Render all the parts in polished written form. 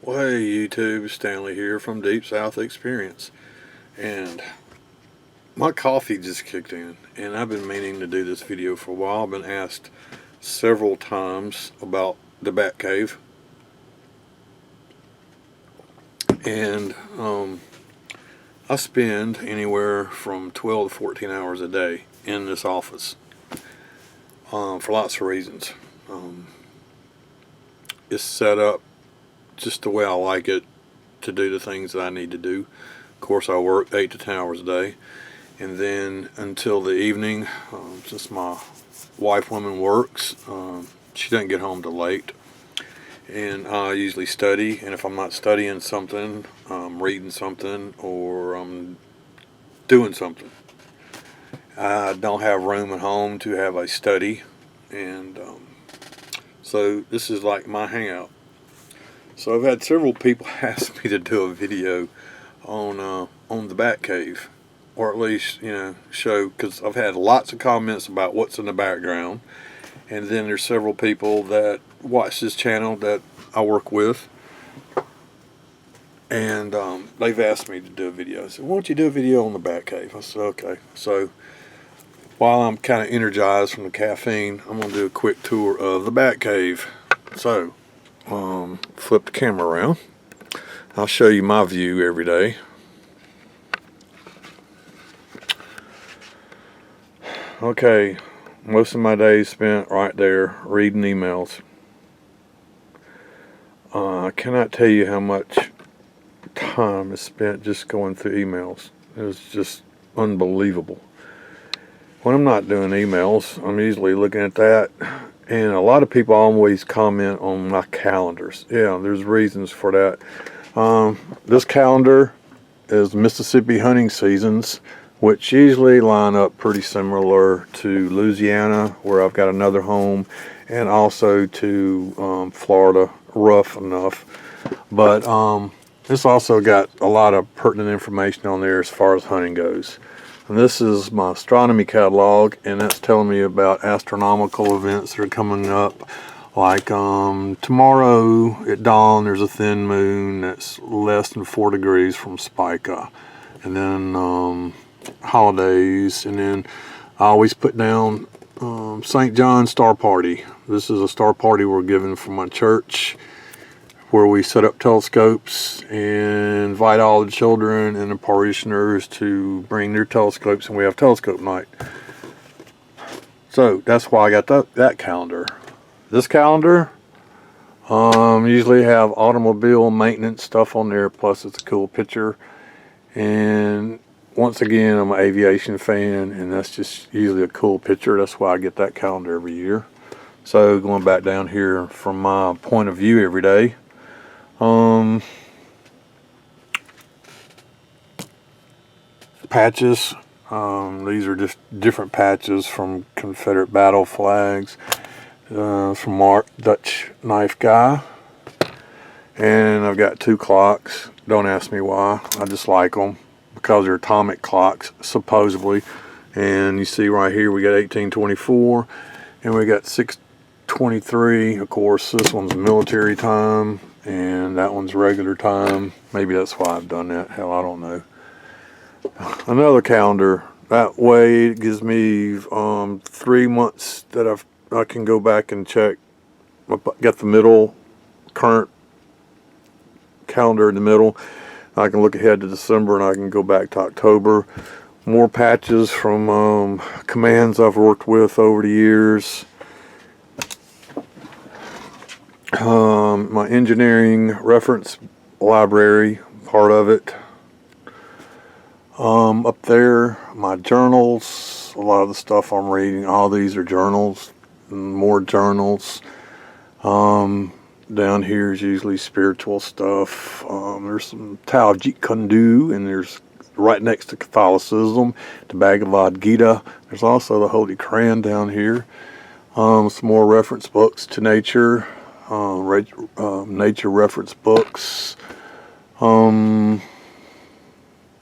Well, hey YouTube, Stanley here from Deep South Experience, and my coffee just kicked in, and I've been meaning to do this video for a while. I've been asked several times about the Bat Cave, and I spend anywhere from 12 to 14 hours a day in this office for lots of reasons. It's set up just the way I like it to do the things that I need to do. Of course, I work 8 to 10 hours a day, and then until the evening, since my wife woman works, she doesn't get home till late, and I usually study. And if I'm not studying something, I'm reading something or I'm doing something. I don't have room at home to have a study, and so this is like my hangout. So I've had several people ask me to do a video on the Bat Cave, or at least, show, because I've had lots of comments about what's in the background, and then there's several people that watch this channel that I work with, and they've asked me to do a video. I said, why don't you do a video on the Bat Cave? I said, okay. So while I'm kind of energized from the caffeine, I'm going to do a quick tour of the Bat Cave. So flip the camera around. I'll show you my view every day. Okay, most of my days spent right there reading emails. I cannot tell you how much time is spent just going through emails. It's just unbelievable. When I'm not doing emails, I'm usually looking at that. And a lot of people always comment on my calendars. Yeah, there's reasons for that. This calendar is Mississippi hunting seasons, which usually line up pretty similar to Louisiana, where I've got another home, and also to Florida, rough enough. But this also got a lot of pertinent information on there as far as hunting goes. And this is my astronomy catalog, and that's telling me about astronomical events that are coming up. Like tomorrow at dawn, there's a thin moon that's less than 4 degrees from Spica. And then holidays, and then I always put down St. John Star Party. This is a star party we're giving from my church, where we set up telescopes and invite all the children and the parishioners to bring their telescopes, and we have telescope night. So that's why I got that calendar. This calendar usually have automobile maintenance stuff on there, plus it's a cool picture. And once again, I'm an aviation fan, and that's just usually a cool picture. That's why I get that calendar every year. So going back down here from my point of view every day, patches. These are just different patches from Confederate battle flags, from Mark Dutch Knife Guy. And I've got 2 clocks. Don't ask me why. I just like them because they're atomic clocks, supposedly. And you see right here we got 1824, and we got 623. Of course, this one's military time, and that one's regular time. Maybe that's why I've done that. Hell, I don't know. Another calendar. That way it gives me 3 months that I can go back and check. I've got the middle current calendar in the middle. I can look ahead to December, and I can go back to October. More patches from commands I've worked with over the years. My engineering reference library, part of it. Up there, my journals. A lot of the stuff I'm reading, all these are journals. More journals. Down here is usually spiritual stuff. There's some Tao Jeet Kune Do, and there's right next to Catholicism, the Bhagavad Gita. There's also the Holy Quran down here. Some more reference books to nature, nature reference books.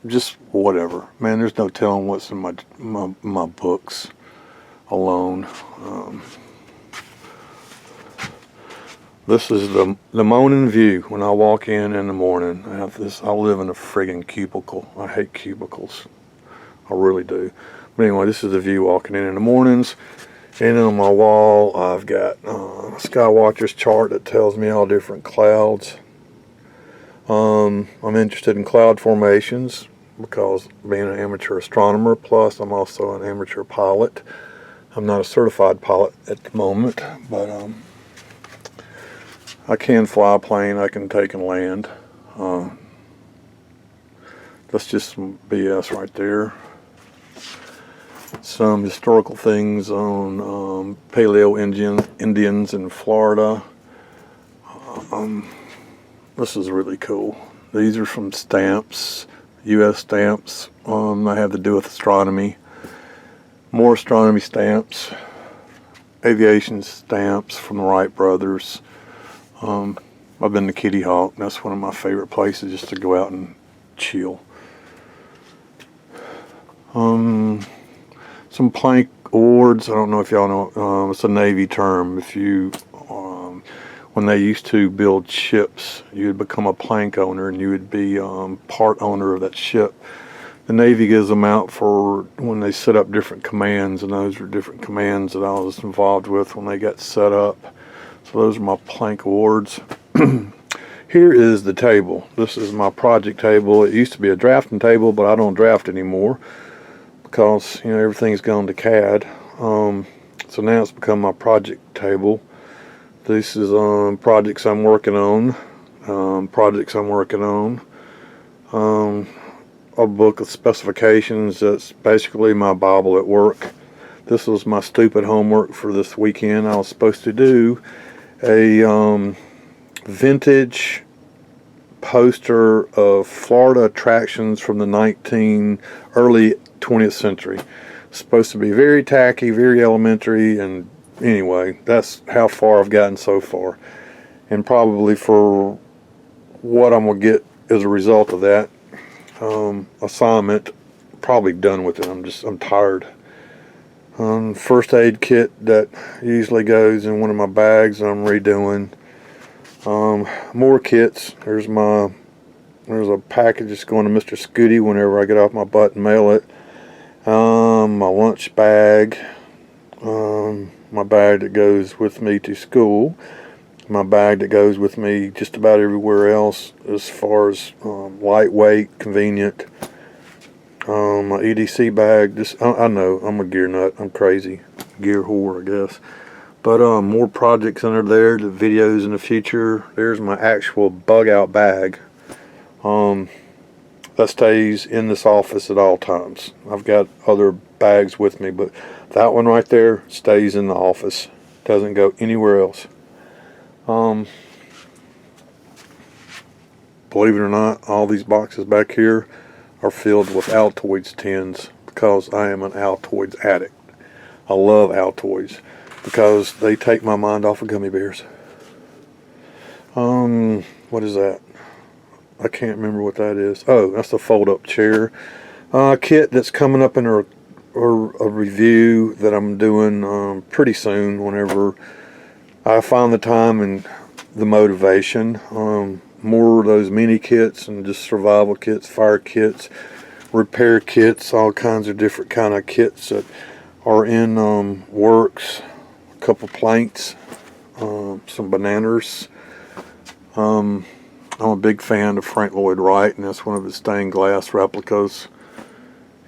Just whatever. Man, there's no telling what's in my books alone. This is the morning view when I walk in the morning. I live in a friggin' cubicle. I hate cubicles. I really do. But anyway, this is the view walking in the mornings. And on my wall, I've got a Skywatcher's chart that tells me all different clouds. I'm interested in cloud formations because being an amateur astronomer, plus I'm also an amateur pilot. I'm not a certified pilot at the moment, but I can fly a plane, I can take and land. That's just some BS right there. Some historical things on Paleo Indians in Florida. This is really cool. These are from stamps, U.S. stamps. They have to do with astronomy. More astronomy stamps. Aviation stamps from the Wright brothers. I've been to Kitty Hawk. That's one of my favorite places just to go out and chill. Some plank awards. I don't know if y'all know. It's a Navy term. If you, when they used to build ships, you would become a plank owner and you would be part owner of that ship. The Navy gives them out for when they set up different commands, and those are different commands that I was involved with when they got set up. So those are my plank awards. Here is the table. This is my project table. It used to be a drafting table, but I don't draft anymore because everything's gone to CAD. So now it's become my project table. This is projects I'm working on. A book of specifications. That's basically my Bible at work. This was my stupid homework for this weekend. I was supposed to do a vintage poster of Florida attractions from the early 20th century. It's supposed to be very tacky, very elementary, and anyway, that's how far I've gotten so far. And probably for what I'm going to get as a result of that assignment, probably done with it. I'm tired. First aid kit that usually goes in one of my bags I'm redoing. More kits. There's a package that's going to Mr. Scooty whenever I get off my butt and mail it. My lunch bag. My bag that goes with me to school. My bag that goes with me just about everywhere else as far as lightweight, convenient. My EDC bag. I know I'm a gear nut. I'm crazy. Gear whore, I guess. But more projects under there, the videos in the future. There's my actual bug out bag. That stays in this office at all times. I've got other bags with me, but that one right there stays in the office. Doesn't go anywhere else. Believe it or not, all these boxes back here are filled with Altoids tins because I am an Altoids addict. I love Altoids because they take my mind off of gummy bears. What is that? I can't remember what that is. Oh, that's a fold-up chair. Kit that's coming up in a review that I'm doing pretty soon whenever I find the time and the motivation. More of those mini kits and just survival kits, fire kits, repair kits, all kinds of different kind of kits that are in works. A couple planks, some bananas. I'm a big fan of Frank Lloyd Wright, and that's one of his stained glass replicas.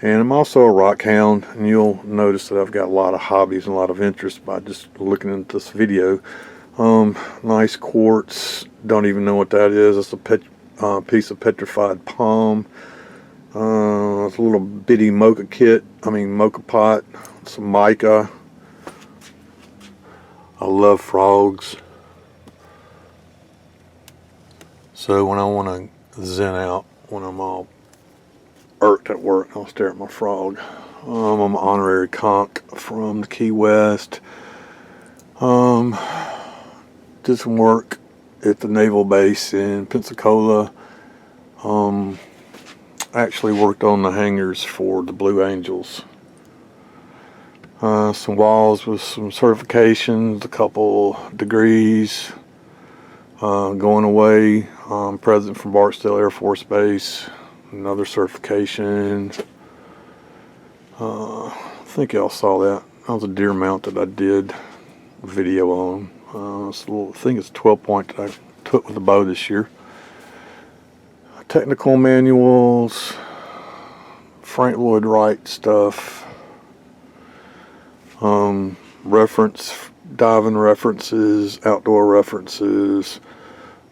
And I'm also a rock hound, and you'll notice that I've got a lot of hobbies and a lot of interest by just looking at this video. Nice quartz, don't even know what that is. It's a piece of petrified palm. It's a little bitty mocha pot, some mica. I love frogs. So when I want to zen out, when I'm all irked at work, I'll stare at my frog. I'm an honorary conch from the Key West. Did some work at the naval base in Pensacola. Actually worked on the hangars for the Blue Angels. Some walls with some certifications, a couple degrees. Going away, present from Barksdale Air Force Base, another certification. I think y'all saw that. That was a deer mount that I did a video on. I think it's 12 point that I took with the bow this year. Technical manuals, Frank Lloyd Wright stuff, diving references, outdoor references,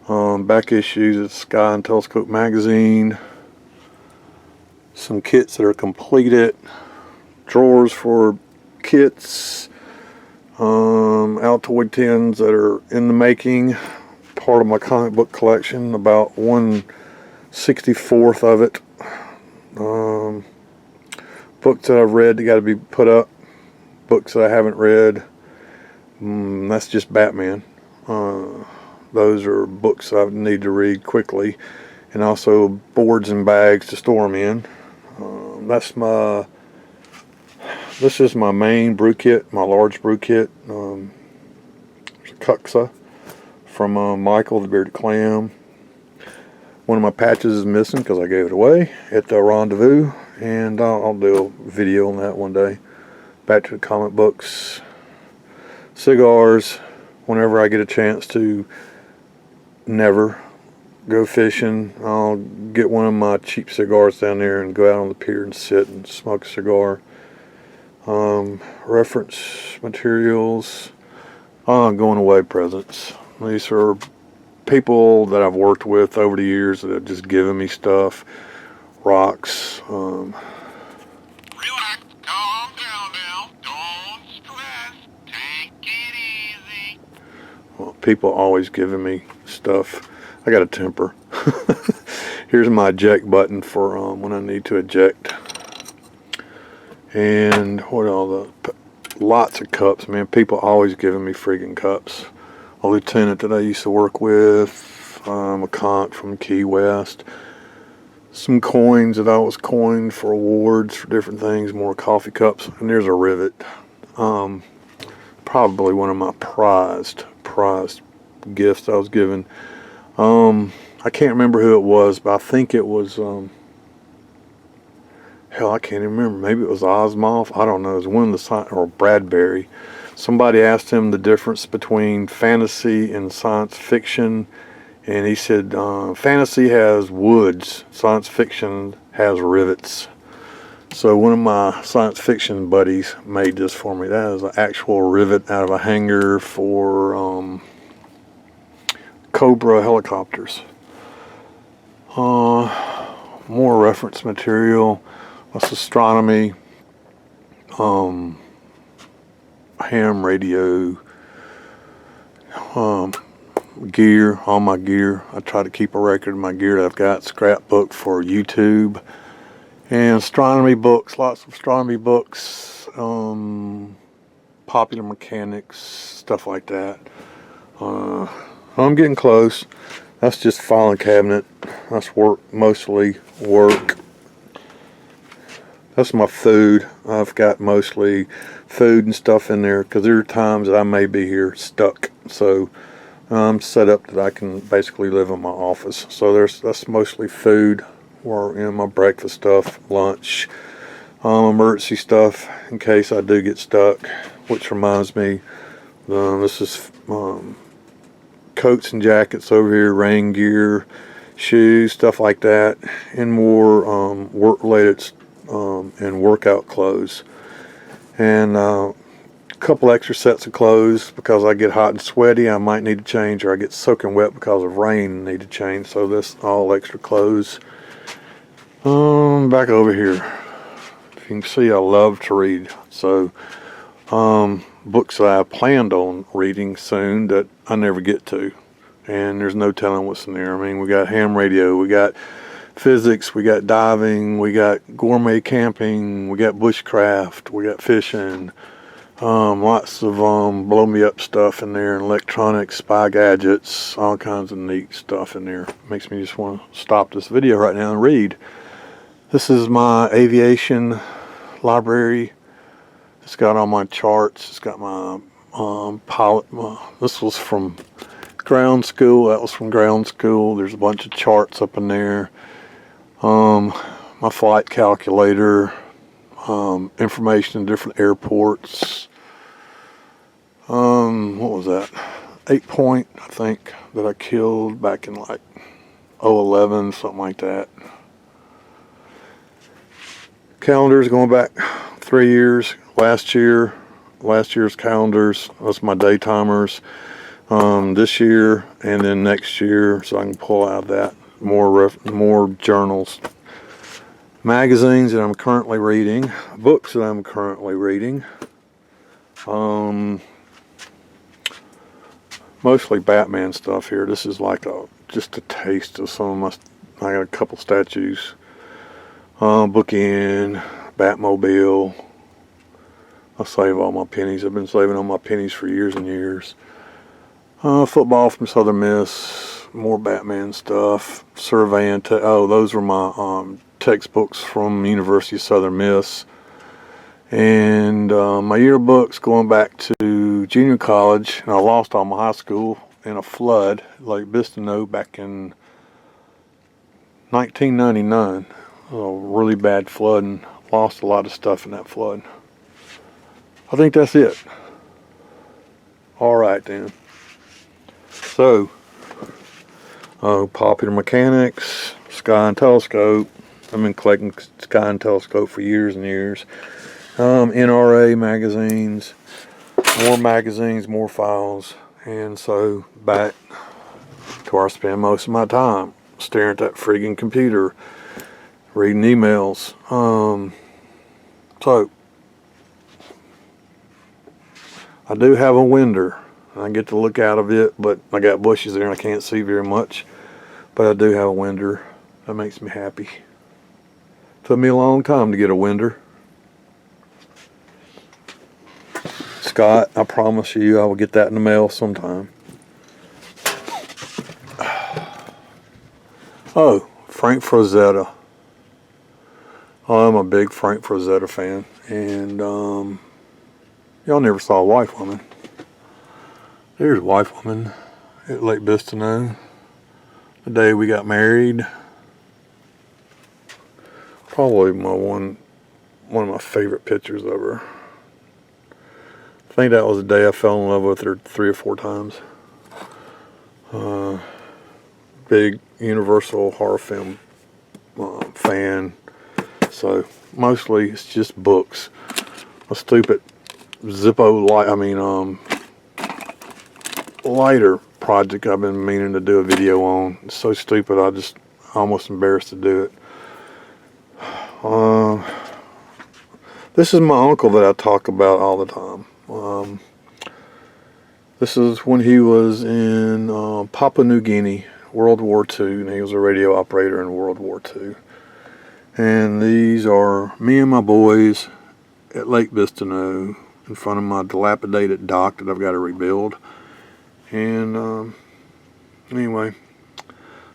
back issues of Sky and Telescope magazine, some kits that are completed, drawers for kits, Altoid tins that are in the making, part of my comic book collection, about 1/64 of it. Books that I've read that got to be put up, books that I haven't read, that's just Batman. Those are books I need to read quickly, and also boards and bags to store them in. This is my main brew kit, my large brew kit. Cuxa from Michael the Bearded Clam. One of my patches is missing because I gave it away at the rendezvous, and I'll do a video on that one day. Back to the comic books. Cigars, whenever I get a chance to never go fishing, I'll get one of my cheap cigars down there and go out on the pier and sit and smoke a cigar. Reference materials, going away presents. These are people that I've worked with over the years that have just given me stuff, rocks. Relax, calm down now, don't stress, take it easy. Well, people always giving me stuff. I got a temper. Here's my eject button for when I need to eject. And what all lots of cups, man. People always giving me friggin' cups. A lieutenant that I used to work with, a conch from Key West, some coins that I was coined for awards for different things, more coffee cups, and there's a rivet. Probably one of my prized gifts I was given. I can't remember who it was, but I think it was, hell, I can't even remember. Maybe it was Osmoff. I don't know. It was one of the, or Bradbury. Somebody asked him the difference between fantasy and science fiction, and he said, fantasy has woods, science fiction has rivets. So one of my science fiction buddies made this for me. That is an actual rivet out of a hanger for Cobra helicopters. More reference material. That's astronomy. Ham radio. Gear, all my gear. I try to keep a record of my gear that I've got. Scrapbook for YouTube. And astronomy books, lots of astronomy books. Popular mechanics, stuff like that. I'm getting close. That's just filing cabinet. That's work, mostly work. That's my food. I've got mostly food and stuff in there because there are times that I may be here stuck. So I'm set up that I can basically live in my office. So that's mostly food, or my breakfast stuff, lunch, emergency stuff in case I do get stuck. Which reminds me, this is coats and jackets over here, rain gear, shoes, stuff like that, and more work-related and workout clothes. And a couple extra sets of clothes because I get hot and sweaty, I might need to change, or I get soaking wet because of rain and need to change. So this all extra clothes. Back over here. If you can see, I love to read. So books that I planned on reading soon that I never get to, and there's no telling what's in there. I mean, we got ham radio, we got physics, we got diving, we got gourmet camping, we got bushcraft, we got fishing, lots of blow me up stuff in there, and electronics, spy gadgets, all kinds of neat stuff in there. Makes me just want to stop this video right now and read. This is my aviation library. It's got all my charts. It's got my pilot. This was from ground school. That was from ground school. There's a bunch of charts up in there. My flight calculator, information in different airports. What was that? 8-point, I think, that I killed back in like 2011, something like that. Calendars going back 3 years. Last year's calendars. That's my day timers. This year and then next year, so I can pull out that more journals, magazines that I'm currently reading, books that I'm currently reading. Mostly Batman stuff here. This is like just a taste of some of my. I got a couple statues. Bookend, Batmobile. I save all my pennies. I've been saving all my pennies for years and years. Football from Southern Miss. More Batman stuff. Surveying. Those were my textbooks from University of Southern Miss. And my yearbooks going back to junior college. And I lost all my high school in a flood, Lake Bistineau, back in 1999. A really bad flood, and lost a lot of stuff in that flood. I think that's it. All right then. So, Popular Mechanics, Sky and Telescope. I've been collecting Sky and Telescope for years and years. NRA magazines, more files, and so back to where I spend most of my time, staring at that friggin' computer, reading emails. So I do have a window. I get to look out of it, but I got bushes there and I can't see very much. But I do have a window. That makes me happy. Took me a long time to get a window. Scott, I promise you I will get that in the mail sometime. Oh, Frank Frazetta. I'm a big Frank Frazetta fan. And y'all never saw a Wife Woman. There's Wife Woman at Lake Bistineau. The day we got married. Probably one of my favorite pictures of her. I think that was the day I fell in love with her 3 or 4 times. Big Universal horror film fan. So mostly it's just books. A stupid Zippo lighter project I've been meaning to do a video on. It's so stupid I'm almost embarrassed to do it. This is my uncle that I talk about all the time. This is when he was in Papua New Guinea, World War II, and he was a radio operator in World War II. And these are me and my boys at Lake Bistineau in front of my dilapidated dock that I've got to rebuild. And anyway,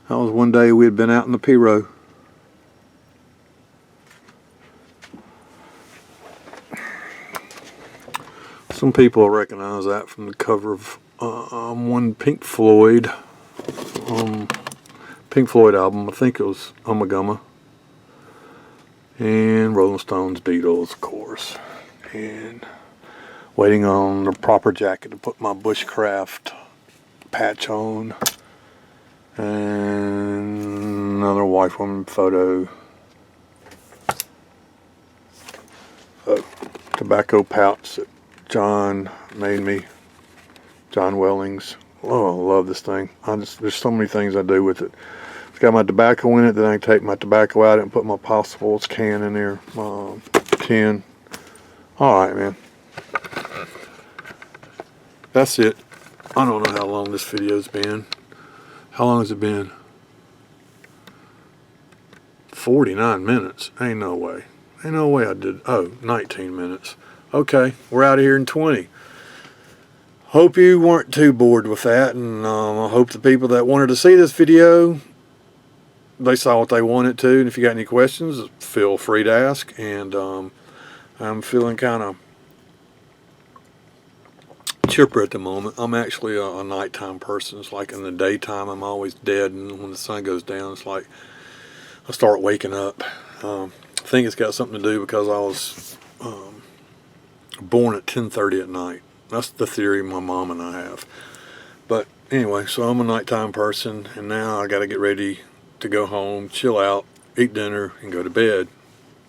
that was one day we had been out in the Piro. Some people recognize that from the cover of one Pink Floyd album. I think it was Ummagumma. And Rolling Stones, Beatles, of course. And waiting on the proper jacket to put my bushcraft patch on. And another Wife Woman photo. Oh, tobacco pouch that John made me. John Wellings. Oh, I love this thing. There's so many things I do with it. It's got my tobacco in it, then I can take my tobacco out and put my Possibles can in there. Tin. Alright, man. That's it. I don't know how long this video's been. How long has it been? 49 minutes. Ain't no way. Ain't no way I did. 19 minutes. Okay, we're out of here in 20. Hope you weren't too bored with that, and I hope the people that wanted to see this video, they saw what they wanted to. And if you got any questions, feel free to ask. And I'm feeling kind of chipper at the moment. I'm actually a nighttime person. It's like in the daytime, I'm always dead, and when the sun goes down, it's like I start waking up. I think it's got something to do because I was born at 10:30 at night. That's the theory my mom and I have. But anyway, so I'm a nighttime person, and now I got to get ready to go home, chill out, eat dinner, and go to bed.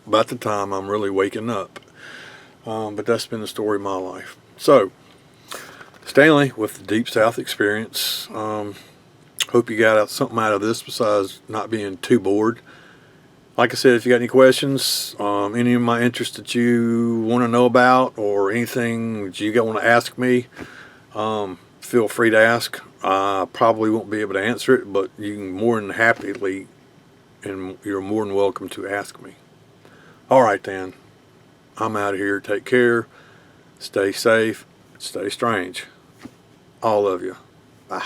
About the time I'm really waking up. But that's been the story of my life. So, Stanley with the Deep South Experience. Hope you got something out of this besides not being too bored. Like I said, if you got any questions, any of my interests that you want to know about, or anything that you want to ask me, feel free to ask. I probably won't be able to answer it, but you can more than happily, and you're more than welcome to ask me. All right, then. I'm out of here. Take care. Stay safe. Stay strange. All of you. Bye.